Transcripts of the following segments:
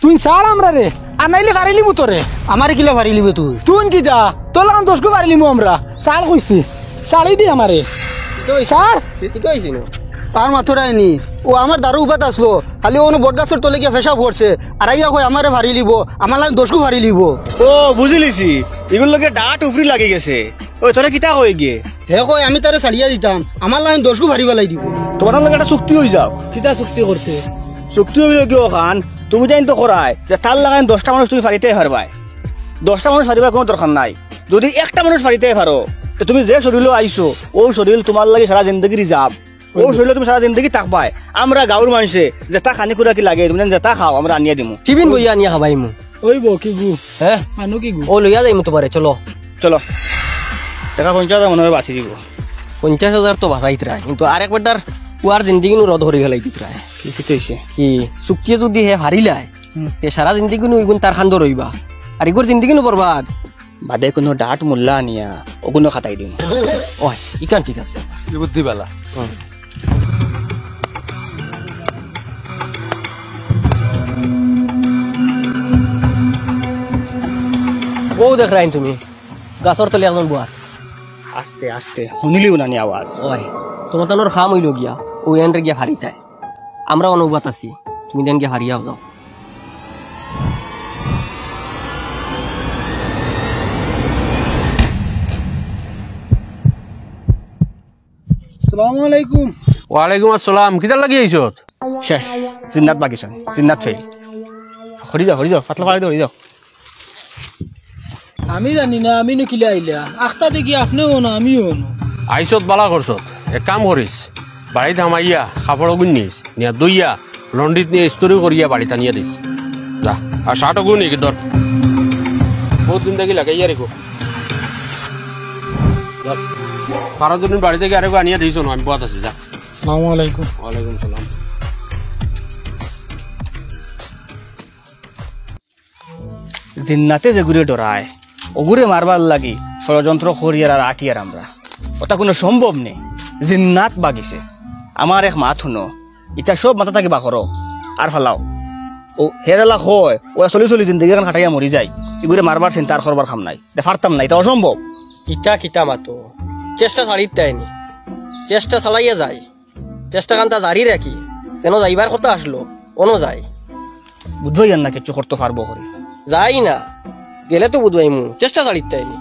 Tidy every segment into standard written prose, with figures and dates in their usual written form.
তুই সার আমরা রে আনাইলে পারিলি তোরে আমারে কিলা ভারি লিবে তুই তুই কি যা তোর লাগান দোষকে পারিলি আমরা সাল কইছি সালি দি আমারে স্যার কি তো আইছিনো আর মাথুরাইনি ও আমার দারু উপাত আসলো খালি ও বট গাছের তলে গিয়ে ফেসা পড়ছে আর আইয়া কই আমারে ভারি লিব আমার লাগে দোষকু ভারি লিব ও বুঝিলিছি এগুলো লোকে ডাট উফরি লাগি গেছে ওই তোরা কিতা কই গিয়ে হে কই আমি তারে ছাড়িয়া দিতাম আমার লাগে দোষকু ভারি বেলাই দিব তোমার লগে একটা চুক্তি হয়ে যাও কিতা চুক্তি করতে চুক্তি হইলে কি ওখান তুমি জানি তো করাই যে তার লাগান 10টা মানুষ তুমি ফারিতে পারবাই 10টা মানুষ ফারিবার কোনো দরকার নাই যদি একটা মানুষ ফারিতে পারো তো তুমি যে শরীর আইছো ও শরীর তোমার লাগে সারা জিন্দগি রিজার্ভ ও শরীর তুমি সারা জিন্দগি থাকবাই আমরা গাঁৱৰ মানুষে যেটা খানি খুরা কি লাগে তুমি যেটা খাও আমরা আনিয়া দিমু চিবিন বইয়া আনিয়া খাবাই মু ওই বো কি গু হ্যাঁ মানু কি গু ও লইয়া যাইমু তোমারে চলো চলো টাকা 50,000 মনে হয় বাঁচি দিব 50,000 তো বাঁচাইত রায় কিন্তু আরেকবার পুয়ার জিন্দগি নু রদ হরি গেলাই দিত রায় কি হইছে কি চুক্তি যদি হে হারিলাই তে সারা জিন্দগি নু ইগুন তার খান্দ রইবা আর ইগোর জিন্দগি নু বরবাদ বাদে কোনো ডাট মোল্লা আনিয়া ওগুলো খাতাই দিম ওই ইকান ঠিক আছে বুদ্ধি বালা ও দেখ রাইন তুমি গাছর তলে একজন বুয়ার আস্তে আস্তে শুনিলিও নানি আওয়াজ ওই তোমার তানোর খাম হইল গিয়া ও এনরে গিয়া হারিতায় আমরা অনুবাদ আছি তুমি দেন গিয়া হারিয়াও যাও আসসালামু আলাইকুম ওয়ালাইকুম আসসালাম কিতা লাগি আইছত শেষ জিন্নাত বাকিছ জিন্নাত ফেল হরি যাও পাতলা পাড়ি ধরি যাও আমি জানি না আমি নকিলে আইলা আখতা দেখি আপনিও না আমিও না আইছত বালা করছত এক কাম করিস বাড়িতে হামাইয়া কাপড় গুণ নিস নিয়া দইয়া লন্ড্রিত নিয়ে স্তরি করিয়া বাড়িতে আনিয়া দিস যা আর শার্ট গুণ নিকি ধর বহুত দিন দেখি লাগাইয়া রেখো সারা দিন বাড়ি থেকে আরেকো আনিয়া দিস না আমি বহুত আছি যা আসসালামু আলাইকুম ওয়ালাইকুম সালাম জিন্নাতে যে ঘুরে ডরায় ওগুরে মারবার লাগি ষড়যন্ত্র করিয়ার আর আটিয়ার আমরা ওটা কোনো সম্ভব নেই জিন্নাত বাগিছে আমার এক মাত শুনো ইটা সব মাথা থাকি বাখর আর ফালাও ও হেরালা হয় ও চলি জিন্দগি কান খাটাইয়া মরি যায় এগুরে মারবার চিন্তা আর করবার খাম নাই পারতাম না এটা অসম্ভব ইটা কিতা মাতো চেষ্টা ছাড়িত তাইনি চেষ্টা চালাইয়া যায় চেষ্টা কান্তা জারি রাখি যেন যাইবার কথা আসলো অনো যায় বুঝবই না কিছু করতে পারবো করে যাই না গেলে তো বুধবাই মু চেষ্টা ছাড়িত তাইনি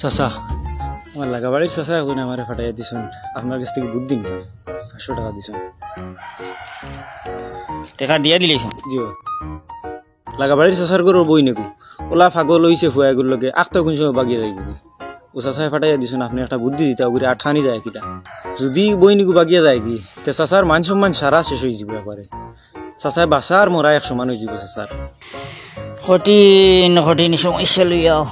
চাচা আমার লাগাবাড়ির চাচা একজনে আমার ফাটাইয়া দিছেন আপনার কাছ থেকে বুদ্ধি নিতে 500 টাকা দিছেন টাকা দিয়া দিলেছেন জিও লাগাবাড়ির চাচার গরুর বই নেকু ওলা ফাগল হইছে ফুয়াগুর লগে আখতা কোন সময় বাগিয়ে যাইব ও চাচায় ফাটাইয়া দিছেন আপনি একটা বুদ্ধি দিতে ওগুলি আঠানি যায় কিটা যদি বই নিকু বাগিয়ে যায় কি তে চাচার মান সম্মান সারা শেষ হয়ে যাব একবারে চাচায় বাসা আর মরা 100 মান হয়ে যাব চাচার কঠিন সমস্যা লইয়াও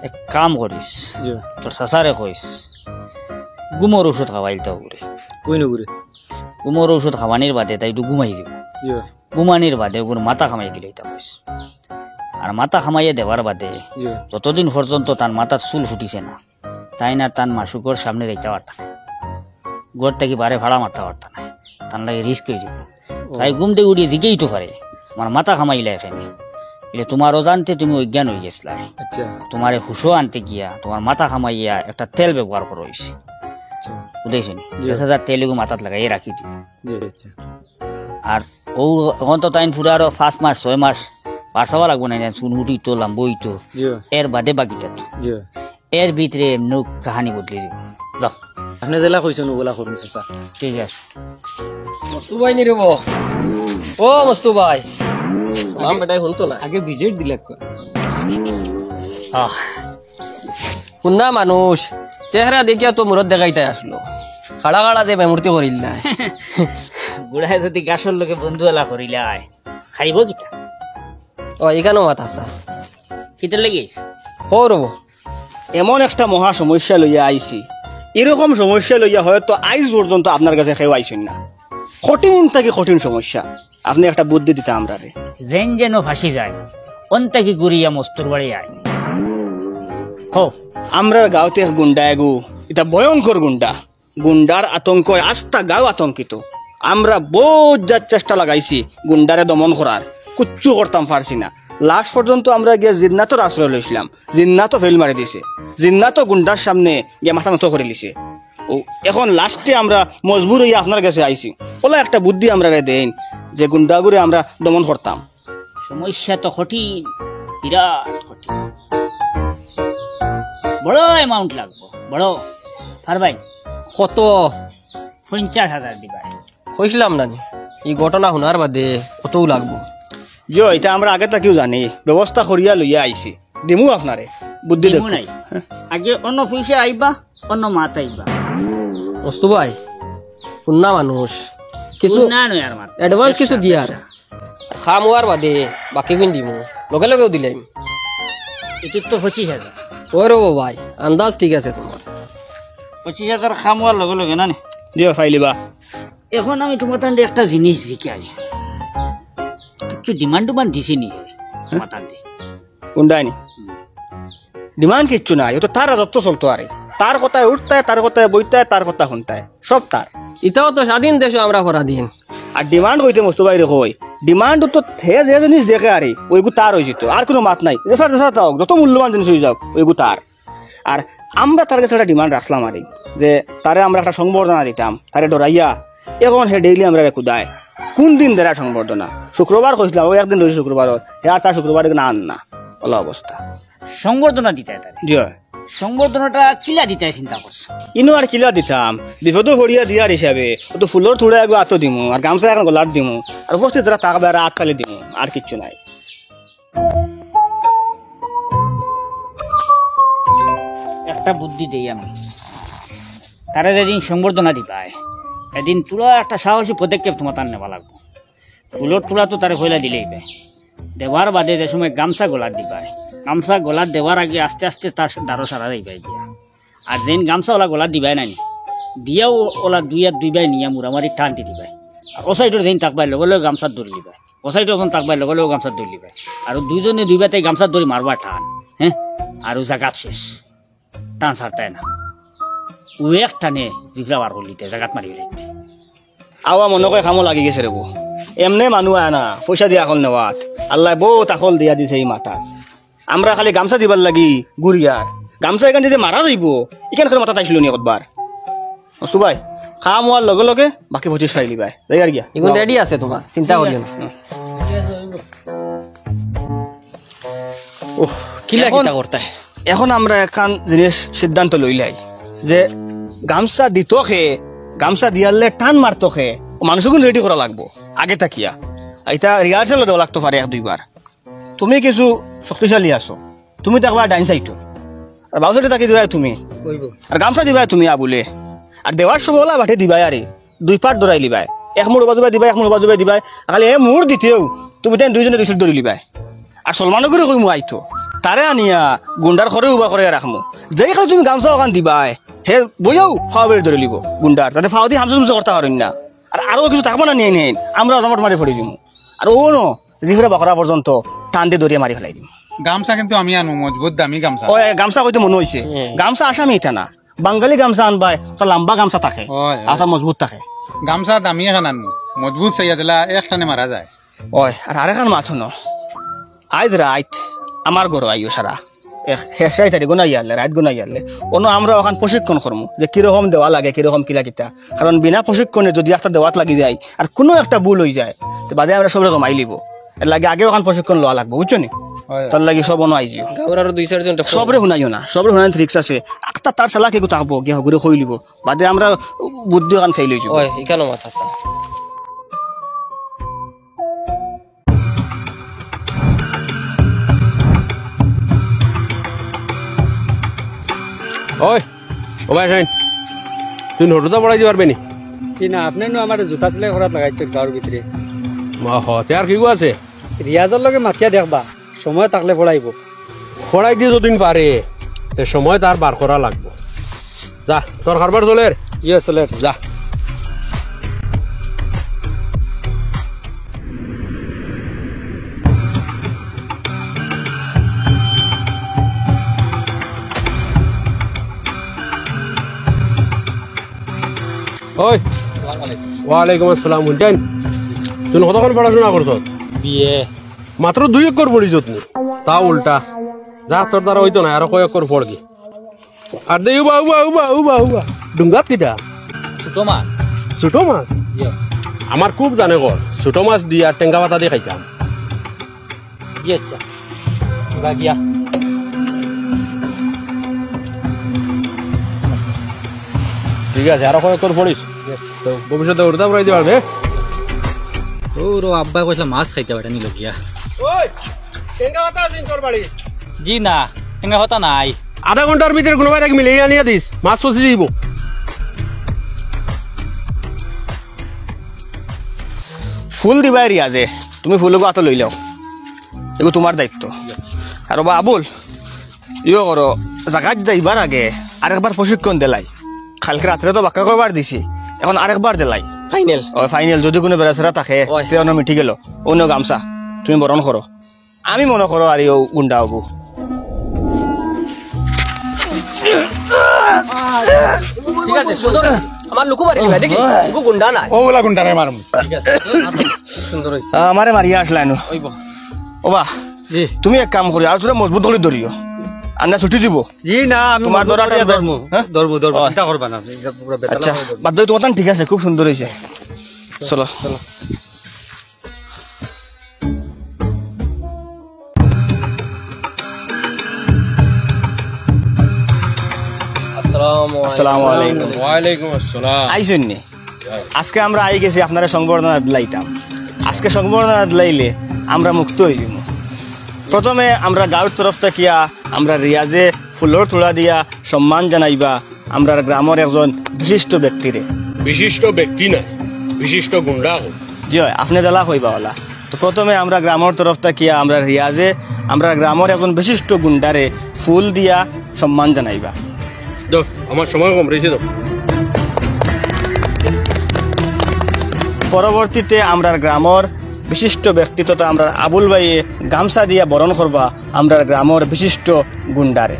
এক কাম করিস তোর চাচারে কইস গুমর ঔষধ খাওয়াইল তো করে বই নগুরে গুমর ঔষধ খাওয়ানির বাদে তাই একটু ঘুমাই দিব ঘুমানির বাদে ওগুলো মাথা খামাই দিলে এটা কইস আর মাথা খামাইয়ে দেওয়ার বাদে যতদিন পর্যন্ত তার মাথার চুল ফুটিছে না তাই না তার মাসুকর সামনে যাইতে পারত না গোর থেকে বারে ভাড়া মারতে পারত না তার লাগে রিস্ক হয়ে যাব তাই ঘুম থেকে উঠিয়ে জিগেই তো পারে আমার মাথা খামাইলে এখানে এলে তোমার অজান্তে তুমি অজ্ঞান হয়ে গেছিলা তোমার হুশো আনতে গিয়া তোমার মাথা খামাইয়া একটা তেল ব্যবহার করা হয়েছে বুঝেছি 10,000 তেল মাথাত লাগাই রাখি দিই আর ও এখন তো তাই পুরো আরো 5 মাস 6 মাস পারসাবা লাগবো না চুন উঠি তো লাম্বো তো এর বাদে বাকিটা এর ভিতরে এমনি কাহানি বদলে দিব যাও আপনি জেলা কইছেন ওগুলা করুন চাচা ঠিক আছে মস্তু ভাই নি রেব ও মস্তু ভাই সালাম বেটাই শুনতো না আগে ভিজিট দিলে শুনা মানুষ চেহারা দেখিয়া তো মুরত দেখাইতে আসলো খাড়া খাড়া যে মেমূর্তি করিল না বুড়ায় যদি গাছর লোকে বন্ধু এলা করিলে আয় খাইব কিটা ও এখানেও মাথা আসা কিটা লেগেছ ও রব এমন একটা মহা সমস্যা লইয়া আইছি এরকম সমস্যা লইয়া হয়তো আইজ পর্যন্ত আপনার কাছে কেউ আইসেন না কঠিন থেকে কঠিন সমস্যা আপনি একটা বুদ্ধি দিতে আমরা রে যেন ফাঁসি যায় অন্তাকি গুড়িয়া মস্তুর বাড়ি আয় হো আমরা গাঁওতে গুন্ডা এগু এটা ভয়ঙ্কর গুন্ডা গুন্ডার আতঙ্ক আস্থা গাও আতঙ্কিত। আমরা বহুত যার চেষ্টা লাগাইছি গুন্ডারে দমন করার, কুচ্ছু করতাম পারছি না। লাস্ট পর্যন্ত আমরা গিয়ে জিন্নাতর আশ্রয় লইছিলাম, জিন্নাতও ফেল মারি দিছে, জিন্নাতও গুন্ডার সামনে গিয়ে মাথা নত করে লিছে। ও এখন লাস্টে আমরা মজবুর হইয়া আপনার কাছে আইছি, ওলা একটা বুদ্ধি আমরা দেন যে গুন্ডাগুড়ে আমরা দমন করতাম। সমস্যা তো কঠিন, বিরাট কঠিন, বড় অ্যামাউন্ট লাগবো, বড় পারবাই? কত 50,000 দিবা। কইছিলাম না এই ঘটনা শোনার বাদে কতও লাগবো। যে এটা আমরা আগে তাকেও জানি, ব্যবস্থা করিয়া লইয়া আইছি, দিমু আপনারে বুদ্ধি দেখো। নাই আগে অন্য পয়সা আইবা, অন্য মাত আইবা। মস্তু ভাই শুননা মানুষ কিছু না নয় আর মাত অ্যাডভান্স কিছু দিয়ার খাম হওয়ার বাদে বাকি কিন দিমু, লগে লগেও দিলাম। এটি তো 25,000। ওই রো ভাই আন্দাজ ঠিক আছে তোমার। 25,000 খাম হওয়ার লগে লগে না নে। দিও ফাইলিবা। এখন আমি তোমার তান্ডে একটা জিনিস শিখাই, কিছু ডিমান্ড দিছি নি তোমার তান্ডে? কোনটাইনি ডিমান্ড কিচ্ছু নাই, ও তো তার রাজত্ব চলতো। আরে তার কথায় উঠতায়, তার কথায় বইতায়, তার কথা শুনতায়, সব তার। ইতাও তো স্বাধীন দেশ আমরা পরাধীন। আর ডিমান্ড হইতে মস্তু বাইরে কই, ডিমান্ড তো যে জিনিস দেখে আরে ওইগু তার হয়ে যেত, আর কোনো মাত নাই। যত মূল্যবান জিনিস হয়ে যাক ওইগু তার। আর আমরা তার কাছে একটা ডিমান্ড রাখলাম আরে যে তারে আমরা একটা সংবর্ধনা দিতাম, তারে ডরাইয়া। এখন হে ডেইলি আমরা কুদায় কোন দিন দেরা সংবর্ধনা, শুক্রবার কইছিলাম, ওই একদিন রয়েছে শুক্রবার, হে আর তার শুক্রবারে না আন না ওলা অবস্থা। সংবর্ধনা দিতে তার জয় সংবর্ধনাটা কিলা দিতে চিন্তা করছো? ইনো আর কিলা দিতাম, বিপদ হরিয়া দিয়ার হিসাবে ও তো ফুলর থুড়া একটু আতো দিমু, আর গামছা এখন গলার দিমু, আর উপস্থিত তারা টাকা বেড়া আত খালি দিমু, আর কিচ্ছু নাই। একটা বুদ্ধি দেই আমি, তারা যেদিন সংবর্ধনা দিবাই এদিন পুরা একটা সাহসী পদক্ষেপ তোমার তার নেওয়া লাগবো। ফুলর তুলা তো তার হইলা দিলেই বে, দেওয়ার বাদে যে সময় গামছা গলার দিবাই, গামছা গলার দেওয়ার আগে আস্তে আস্তে তার দাঁড়ো সারা দিবাই দিয়া। আর যেন গামছা ওলা গলার দিবাই নাই দিয়াও ওলা দুইবাই নিয়ে মুড়ামারি টান দি দিবাই। আর ও সাইডের যেন তাকবাই লগে লগে গামছার দৌড় লিবাই, ও সাইডে যখন তাকবাই লগে লগে গামছার দৌড় লিবাই। আর দুইজনে দুইবাতে গামছার দৌড়ি মারবা টান, হ্যাঁ। আর ও জাগাত শেষ, টান ছাড়তাই না, ও এক টানে জিভলা বার হলিতে জাগাত মারি হলিতে। আওয়া মনে করে খামো লাগি গেছে রে বো, এমনে মানুষ আয় না পয়সা দিয়া আকল নেওয়াত, আল্লাহ বহুত আকল দিয়া দিছে এই মাথা। আমরা খালি গামছা দিবার লাগি গুড়িয়ার, গামছা এখানে যে মারা যাইব এখান করে মাথা তাইছিল নি কতবার। অস্তু ভাই খাম হওয়ার লগে লগে বাকি 25 ফাইলি ভাই যাই আর গিয়া এগুলো রেডি আছে তোমার, চিন্তা করিও না। ওহ কিলা কিতা করতে এখন আমরা এখন জিনিস সিদ্ধান্ত লইলাই যে গামছা দিত খে, গামছা দিয়ালে টান মারত খে, মানুষকে রেডি করা লাগবো আগে তাকিয়া। এটা রিহার্সেল দেওয়া লাগতো পারে 1-2 বার। তুমি কিছু শক্তিশালী আছো, তুমি তো একবার ডাইন সাইটো, আর বাউসাইটে তাকে দিবাই তুমি, আর গামছা দিবাই তুমি আবুলে। আর দেওয়ার সময় ওলা বাটে দিবাই, আরে 2 পার্ট ধরাই লিবাই, এক মুড় বাজুবাই দিবাই, এক মুড় বাজুবাই দিবাই। খালি এ মুড় দিতেও তুমি তাই দুইজনে 2 সাইড ধরি লিবাই। আর সলমানও করে কইমু আইতো তারে আনিয়া গুন্ডার ঘরে উবা করে রাখমু, যেই খালি তুমি গামছা ওখান দিবাই হে বইয়াও ফাও বেড়ে ধরে লিব গুন্ডার, তাতে ফাও দিয়ে হামসা হামসা করতে পারেন না। আর আরো কিছু থাকবো না নিয়ে নেন, আমরা জমাট মারি ফেলে দিমু। আর ও নো জিফরা বাকরা পর্যন্ত টান দিয়ে দরিয়া মারি ফেলাই দিম। গামছা কিন্তু আমি আনু মজবুত দামি গামছা। ও গামছা কইতে মনে হইছে, গামছা আসামি এটা না, বাঙালি গামছা আনবাই তো লম্বা গামছা থাকে, আতা মজবুত থাকে। গামছা দামি এখন আনু মজবুত চাইয়া দিলা একটানে মারা যায়। ওই আর আরেকখান মাথো ন, আজ রাত আমার ঘর আইও সারা শেষাই তারিখ গুনাইয়ালে রাত গুনাইয়ালে অন্য আমরা ওখান প্রশিক্ষণ করবো যে কিরকম দেওয়া লাগে, কিরকম কিলা কিতা। কারণ বিনা প্রশিক্ষণে যদি একটা দেওয়াত লাগি যায় আর কোনো একটা ভুল হয়ে যায় তো বাদে আমরা সবরে জমাই লিব, এর লাগে আগে ওখান প্রশিক্ষণ লওয়া লাগবো, বুঝছো নি? তার লাগে সব অন্য আইজিও আরো 2-4 জন সবরে শুনাইও না, সবরে শুনাই রিক্স আছে। একটা তার চালা কেউ থাকবো গিয়ে হগুরে কই লিব, বাদে আমরা বুদ্ধি ওখান ফেল হয়ে যাব। ওই এখানে মাথা আছে। ওই ও ভাই শাইন, তুই নোটটা পড়াইতে পারবে নি? কি না আপনি আমার জুতা সেলাই করাত লাগাইছো গাঁর ভিতরে। আর কি আছে রিয়াজের লগে মাতিয়া দেখবা, সময় থাকলে পড়াইব। পড়াই দিয়ে যদিন পারে তে সময় তার বার করা লাগবো। যা তোর কারবার চলের ইয়ে চলে যা। ওই ওয়ালাইকুম আসসালাম হুনটাইন তুই কতক্ষণ পড়াশোনা করছ বিয়ে মাত্র 2 একর পড়িছ তুমি তা উল্টা যা তোর দ্বারা হইতো না আরো কয় একর পড় কি আর দে উবা উবা উবা উবা উবা ডুঙ্গাত কিটা ছোট মাছ ছোট মাছ আমার খুব জানে কর ছোট মাছ দিয়া টেঙ্গা পাতা দিয়ে খাইতাম জি আচ্ছা গিয়া ঠিক আছে আরো কয় একর পড়িস তো ভবিষ্যতে উড়তা পড়াইতে পারবে ওর আব্বা কইলা মাছ খাইতে পারে নিল গিয়া ওই টেঙ্গা পাতা দিন তোর বাড়ি জি না টেঙ্গা হতা নাই আধা ঘন্টার ভিতরে কোনোবাই এক মিলিয়ে আনিয়া দিস মাছ ফসি দিব ফুল দিবা রিয়াজে তুমি ফুলগো আতো লই লও এগো তোমার দায়িত্ব আর বা আবুল ইয়ো করো জায়গাত যাইবার আগে আরেকবার প্রশিক্ষণ দিলাই কালকে রাত্রে তো বাক্কা করবার দিছি এখন আরেকবার দিলাই ফাইনাল ওই ফাইনাল যদি কোনো বেড়াচেরা থাকে ওই। তেও মিটি গেল অন্য গামছা তুমি বরণ করো আমি মনে করো আর ইও গুন্ডা হবো ঠিক আছে সুন্দর আমার লুকু মারি ভাই দেখি লুকু গুন্ডা নাই ওগুলা গুন্ডারে মারম সুন্দর হইছে আমারে মারিয়া আসলাইনো ওইব ওবা জি তুমি এক কাম করি আর তোরা মজবুত ধরে ধরিও আন্না ছুটি দিব জি না আমি তোমার দরাটা ধর্ম হ্যাঁ? ধর্ম ওই। চিন্তা করবা না এটা পুরো বেতালা আচ্ছা বাদ দাও তোমার ঠিক আছে খুব সুন্দর হয়েছে চলো আসসালামু আলাইকুম ওয়ালাইকুম আসসালাম আইসেন নি আজকে আমরা আই গেছি আপনারা সংবর্ধনা দিলাইতাম আজকে সংবর্ধনা দিলাইলে আমরা মুক্ত হয়ে যাব প্রথমে আমরা গাঁৱৰ তরফ থেকে আমরা রিয়াজে ফুলর তোড়া দিয়া সম্মান জানাইবা আমরা গ্রামের একজন বিশিষ্ট ব্যক্তিরে বিশিষ্ট ব্যক্তি নাই বিশিষ্ট গুন্ডা হোক জি হয় আপনি জ্বালা হইবা ওলা তো প্রথমে আমরা গ্রামের তরফ থেকে আমরা রিয়াজে আমরা গ্রামের একজন বিশিষ্ট গুন্ডারে ফুল দিয়া সম্মান জানাইবা দো আমার সময় কম রয়েছে তো পরবর্তীতে আমরা গ্রামের বিশিষ্ট ব্যক্তি তথা আমরা আবুল ভাইয়ে গামছা দিয়া বরণ করবা আমরা গ্রামের বিশিষ্ট গুন্ডারে